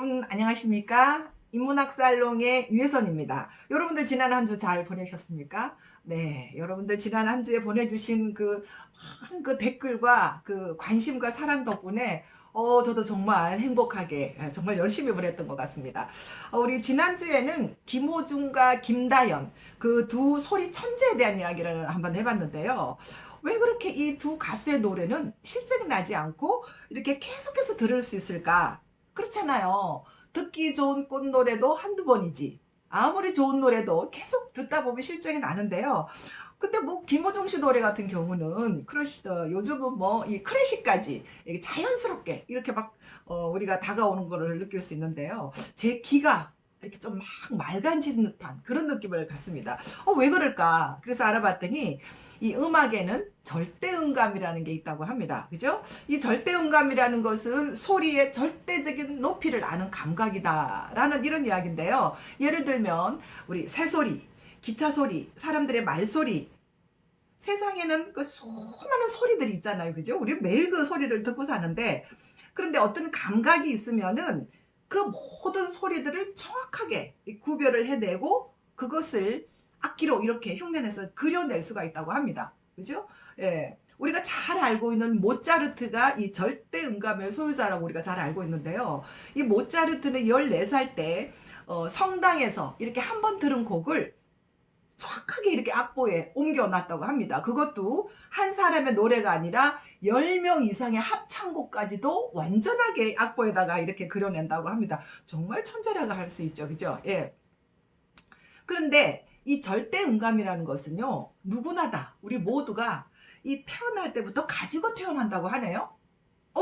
여러분 안녕하십니까? 인문학살롱의 유혜선입니다. 여러분들 지난 한 주 잘 보내셨습니까? 네, 여러분들 지난 한 주에 보내주신 그 많은 그 댓글과 그 관심과 사랑 덕분에 저도 정말 행복하게 정말 열심히 보냈던 것 같습니다. 우리 지난주에는 김호중과 김다연 그 두 소리 천재에 대한 이야기를 한번 해봤는데요. 왜 그렇게 이 두 가수의 노래는 실적이 나지 않고 이렇게 계속해서 들을 수 있을까? 그렇잖아요. 듣기 좋은 꽃노래도 한두 번이지. 아무리 좋은 노래도 계속 듣다 보면 실적이 나는데요. 근데 뭐 김호중 씨 노래 같은 경우는 요즘은 뭐 이 클래식까지 이게 자연스럽게 이렇게 막 우리가 다가오는 거를 느낄 수 있는데요. 제 귀가 이렇게 좀 막 맑아진 듯한 그런 느낌을 갖습니다. 왜 그럴까? 그래서 알아봤더니 이 음악에는 절대음감이라는 게 있다고 합니다. 그죠? 이 절대음감이라는 것은 소리의 절대적인 높이를 아는 감각이다라는 이런 이야기인데요. 예를 들면 우리 새소리, 기차 소리, 사람들의 말소리, 세상에는 그 수많은 소리들이 있잖아요. 그죠? 우리 매일 그 소리를 듣고 사는데, 그런데 어떤 감각이 있으면은 그 모든 소리들을 정확하게 구별을 해내고 그것을 악기로 이렇게 흉내내서 그려낼 수가 있다고 합니다. 그죠? 예. 우리가 잘 알고 있는 모차르트가 이 절대 음감의 소유자라고 우리가 잘 알고 있는데요. 이 모차르트는 14살 때 성당에서 이렇게 한 번 들은 곡을 정확하게 이렇게 악보에 옮겨놨다고 합니다. 그것도 한 사람의 노래가 아니라 10명 이상의 합창곡까지도 완전하게 악보에다가 이렇게 그려낸다고 합니다. 정말 천재라고 할 수 있죠. 그죠? 예. 그런데 이 절대음감이라는 것은요, 누구나 다, 우리 모두가 이 태어날 때부터 가지고 태어난다고 하네요.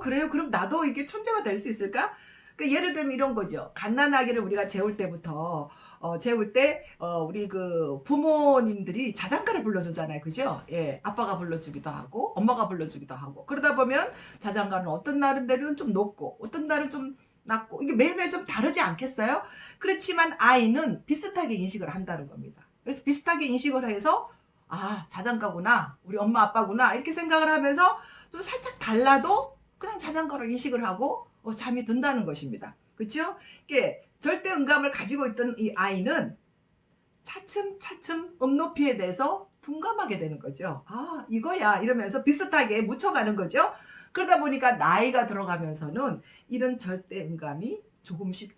그래요? 그럼 나도 이게 천재가 될 수 있을까? 그 예를 들면 이런 거죠. 갓난아기를 우리가 재울 때부터 재울 때 우리 그 부모님들이 자장가를 불러주잖아요. 그죠? 예, 아빠가 불러주기도 하고 엄마가 불러주기도 하고 그러다 보면 자장가는 어떤 날은 좀 높고 어떤 날은 좀 낮고 이게 매일매일 좀 다르지 않겠어요? 그렇지만 아이는 비슷하게 인식을 한다는 겁니다. 그래서 비슷하게 인식을 해서 자장가구나 우리 엄마 아빠구나 이렇게 생각을 하면서 좀 살짝 달라도 그냥 자전거로 인식을 하고 잠이 든다는 것입니다. 그렇죠? 이게 절대 음감을 가지고 있던 이 아이는 차츰차츰 음높이에 대해서 둔감하게 되는 거죠. 이거야 이러면서 비슷하게 묻혀가는 거죠. 그러다 보니까 나이가 들어가면서는 이런 절대 음감이 조금씩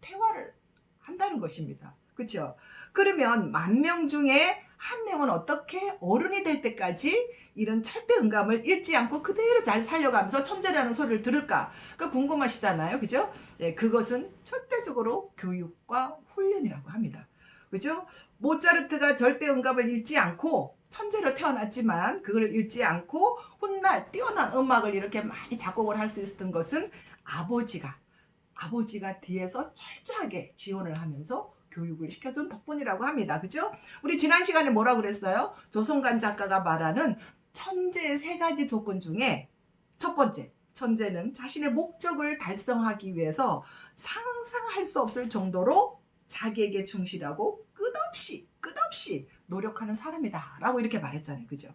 퇴화를 한다는 것입니다. 그렇죠? 그러면 10,000명 중에 한 명은 어떻게 어른이 될 때까지 이런 철대 음감을 잃지 않고 그대로 잘 살려가면서 천재라는 소리를 들을까? 궁금하시잖아요. 그죠? 네, 그것은 절대적으로 교육과 훈련이라고 합니다. 그죠? 모차르트가 절대 음감을 잃지 않고 천재로 태어났지만 그걸 잃지 않고 훗날 뛰어난 음악을 이렇게 많이 작곡을 할 수 있었던 것은 아버지가 뒤에서 철저하게 지원을 하면서 교육을 시켜준 덕분이라고 합니다. 그죠? 우리 지난 시간에 뭐라고 그랬어요? 조성관 작가가 말하는 천재의 3가지 조건 중에 첫 번째, 천재는 자신의 목적을 달성하기 위해서 상상할 수 없을 정도로 자기에게 충실하고 끝없이 노력하는 사람이다 라고 이렇게 말했잖아요. 그죠?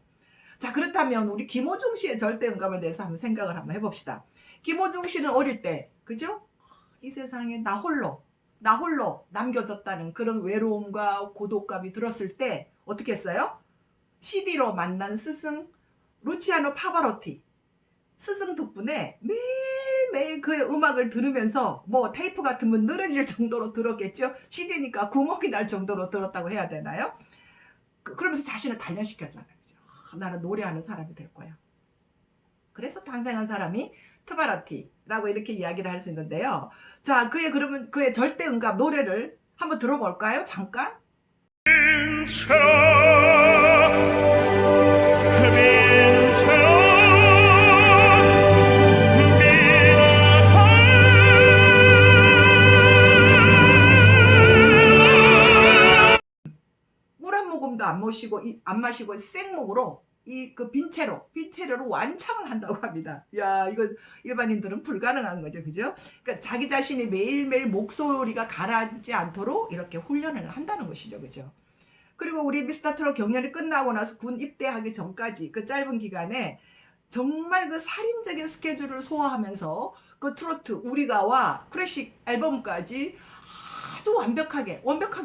자, 그렇다면 우리 김호중 씨의 절대음감에 대해서 한번 생각을 한번 해봅시다. 김호중 씨는 어릴 때, 그죠? 이 세상에 나 홀로 남겨졌다는 그런 외로움과 고독감이 들었을 때 어떻게 했어요? CD로 만난 스승 루치아노 파바로티 스승 덕분에 매일매일 그의 음악을 들으면서 뭐 테이프 같으면 늘어질 정도로 들었겠죠. CD니까 구멍이 날 정도로 들었다고 해야 되나요? 그러면서 자신을 단련시켰잖아요. 나는 노래하는 사람이 될 거야. 그래서 탄생한 사람이 트바라티라고 이렇게 이야기를 할 수 있는데요. 자, 그러면 그의 절대음감 노래를 한번 들어볼까요? 잠깐. 물 한 모금도 안 마시고 생목으로 그 빈채로로 완창을 한다고 합니다. 야, 이거 일반인들은 불가능한 거죠. 그죠? 그러니까 자기 자신이 매일매일 목소리가 가라앉지 않도록 이렇게 훈련을 한다는 것이죠. 그죠? 그리고 우리 미스터 트롯 경연이 끝나고 나서 군 입대하기 전까지 그 짧은 기간에 정말 그 살인적인 스케줄을 소화하면서 그 트로트 우리가와 클래식 앨범까지 아주 완벽하게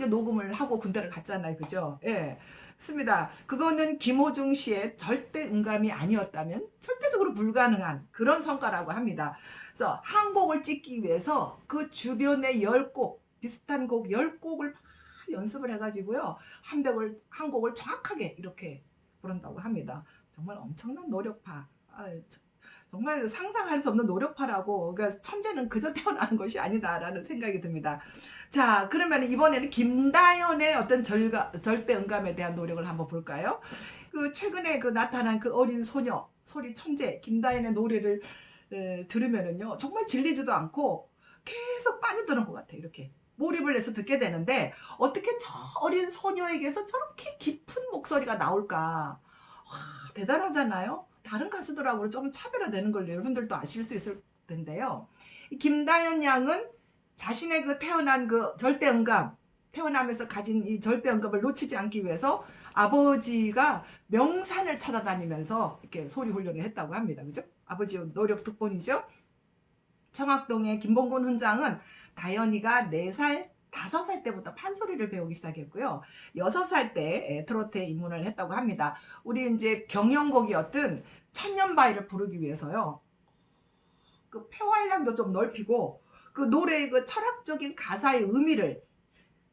녹음을 하고 군대를 갔잖아요. 그죠? 예. 맞습니다. 그거는 김호중 씨의 절대 음감이 아니었다면 절대적으로 불가능한 그런 성과라고 합니다. 그래서 한 곡을 찍기 위해서 그 주변의 10곡, 비슷한 곡 10곡을 연습을 해가지고요. 한 곡을 정확하게 이렇게 부른다고 합니다. 정말 엄청난 노력파. 정말 상상할 수 없는 노력파라고. 그러니까 천재는 그저 태어나는 것이 아니다라는 생각이 듭니다. 자, 그러면 이번에는 김다연의 어떤 절대 음감에 대한 노력을 한번 볼까요? 그 최근에 그 나타난 그 어린 소녀, 소리 천재 김다연의 노래를 들으면은요, 정말 질리지도 않고 계속 빠져드는 것 같아요. 이렇게 몰입을 해서 듣게 되는데, 어떻게 저 어린 소녀에게서 저렇게 깊은 목소리가 나올까? 와, 대단하잖아요. 다른 가수들하고 좀 차별화되는 걸 여러분들도 아실 수 있을 텐데요. 이 김다연 양은 자신의 그 태어난 그 절대음감, 태어나면서 가진 이 절대음감을 놓치지 않기 위해서 아버지가 명산을 찾아다니면서 이렇게 소리 훈련을 했다고 합니다. 그죠? 아버지 노력 덕분이죠. 청학동의 김봉곤 훈장은 다연이가 4살, 5살 때부터 판소리를 배우기 시작했고요. 6살 때 트로트에 입문을 했다고 합니다. 우리 이제 경연곡이었던 천년바위를 부르기 위해서요. 그 폐활량도 좀 넓히고 그 노래의 그 철학적인 가사의 의미를,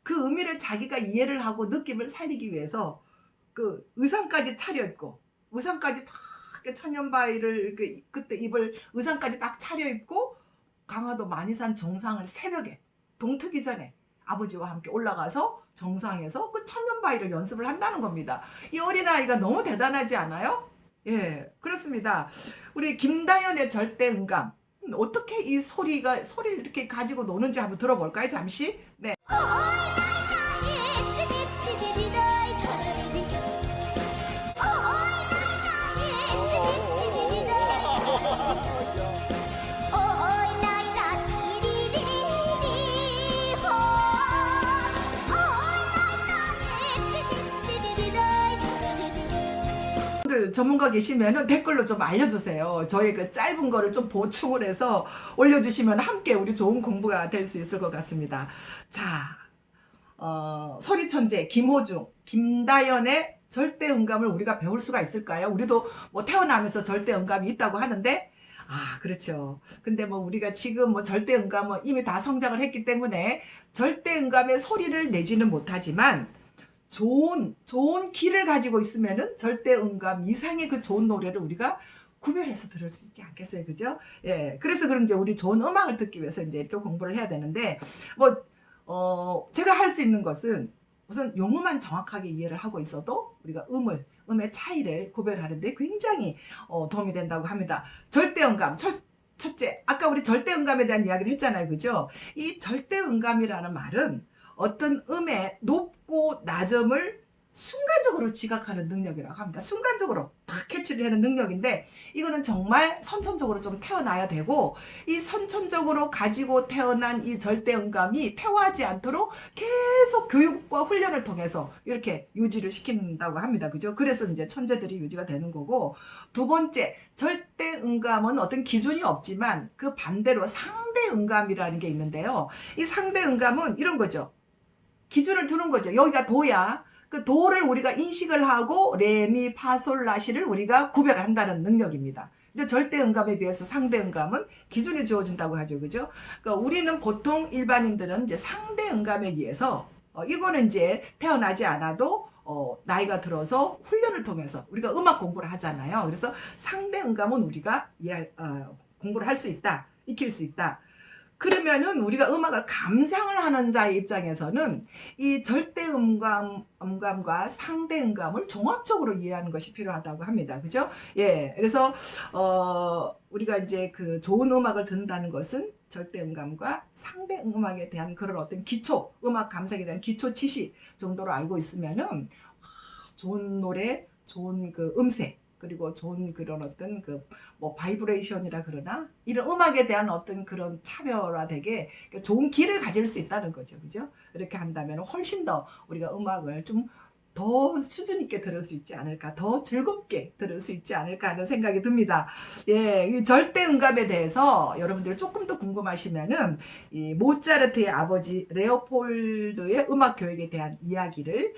그 의미를 자기가 이해를 하고 느낌을 살리기 위해서 그 의상까지 차려입고, 의상까지 다 천년바위를 그때 입을 의상까지 딱 차려입고 강화도 만이산 정상을 새벽에 동 트기 전에 아버지와 함께 올라가서 정상에서 그 천년바위를 연습을 한다는 겁니다. 이 어린아이가 너무 대단하지 않아요? 예, 그렇습니다. 우리 김다연의 절대음감, 어떻게 이 소리를 이렇게 가지고 노는지 한번 들어볼까요? 잠시. 네. 전문가 계시면은 댓글로 좀 알려주세요. 저희 그 짧은 거를 좀 보충을 해서 올려주시면 함께 우리 좋은 공부가 될 수 있을 것 같습니다. 자, 소리천재 김호중, 김다연의 절대음감을 우리가 배울 수가 있을까요? 우리도 뭐 태어나면서 절대음감이 있다고 하는데, 그렇죠. 근데 뭐 우리가 지금 뭐 절대음감은 이미 다 성장을 했기 때문에 절대음감의 소리를 내지는 못하지만 좋은 귀를 가지고 있으면은 절대음감 이상의 그 좋은 노래를 우리가 구별해서 들을 수 있지 않겠어요, 그죠? 예, 그래서 그럼 이제 우리 좋은 음악을 듣기 위해서 이제 이렇게 공부를 해야 되는데, 제가 할 수 있는 것은 우선 용어만 정확하게 이해를 하고 있어도 우리가 음의 차이를 구별하는데 굉장히 도움이 된다고 합니다. 절대음감, 첫째, 아까 우리 절대음감에 대한 이야기를 했잖아요, 그죠? 이 절대음감이라는 말은 어떤 음의 높고 낮음을 순간적으로 지각하는 능력이라고 합니다. 순간적으로 딱 캐치를 하는 능력인데, 이거는 정말 선천적으로 좀 태어나야 되고, 이 선천적으로 가지고 태어난 이 절대음감이 퇴화하지 않도록 계속 교육과 훈련을 통해서 이렇게 유지를 시킨다고 합니다. 그죠? 그래서 이제 천재들이 유지가 되는 거고, 두 번째, 절대음감은 어떤 기준이 없지만 그 반대로 상대음감이라는 게 있는데요. 이 상대음감은 이런 거죠. 기준을 두는 거죠. 여기가 도야. 그 도를 우리가 인식을 하고 레미 파솔라시를 우리가 구별을 한다는 능력입니다. 이제 절대음감에 비해서 상대음감은 기준이 주어진다고 하죠, 그죠? 그러니까 우리는 보통 일반인들은 이제 상대음감에 의해서 이거는 이제 태어나지 않아도 나이가 들어서 훈련을 통해서 우리가 음악 공부를 하잖아요. 그래서 상대음감은 우리가 공부를 할 수 있다, 익힐 수 있다. 그러면은 우리가 음악을 감상을 하는 자의 입장에서는 이 절대음감과 상대음감을 종합적으로 이해하는 것이 필요하다고 합니다. 그죠? 예. 그래서, 우리가 이제 그 좋은 음악을 듣는다는 것은 절대음감과 상대음악에 대한 그런 어떤 기초, 음악 감상에 대한 기초 지식 정도로 알고 있으면은, 좋은 노래, 좋은 그 음색, 그리고 좋은 그런 어떤 뭐 바이브레이션이라 그러나, 이런 음악에 대한 어떤 그런 차별화되게 좋은 길을 가질 수 있다는 거죠. 그죠? 이렇게 한다면 훨씬 더 우리가 음악을 좀 더 수준 있게 들을 수 있지 않을까, 더 즐겁게 들을 수 있지 않을까 하는 생각이 듭니다. 예, 이 절대음감에 대해서 여러분들 조금 더 궁금하시면은 이 모차르트의 아버지 레오폴드의 음악 교육에 대한 이야기를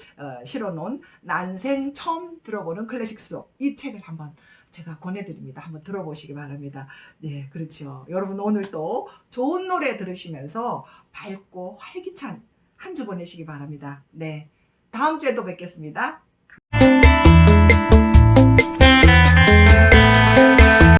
실어놓은 난생 처음 들어보는 클래식 수업, 이 책을 한번 제가 권해드립니다. 한번 들어보시기 바랍니다. 네, 그렇죠. 여러분 오늘 또 좋은 노래 들으시면서 밝고 활기찬 한 주 보내시기 바랍니다. 네, 다음 주에도 뵙겠습니다.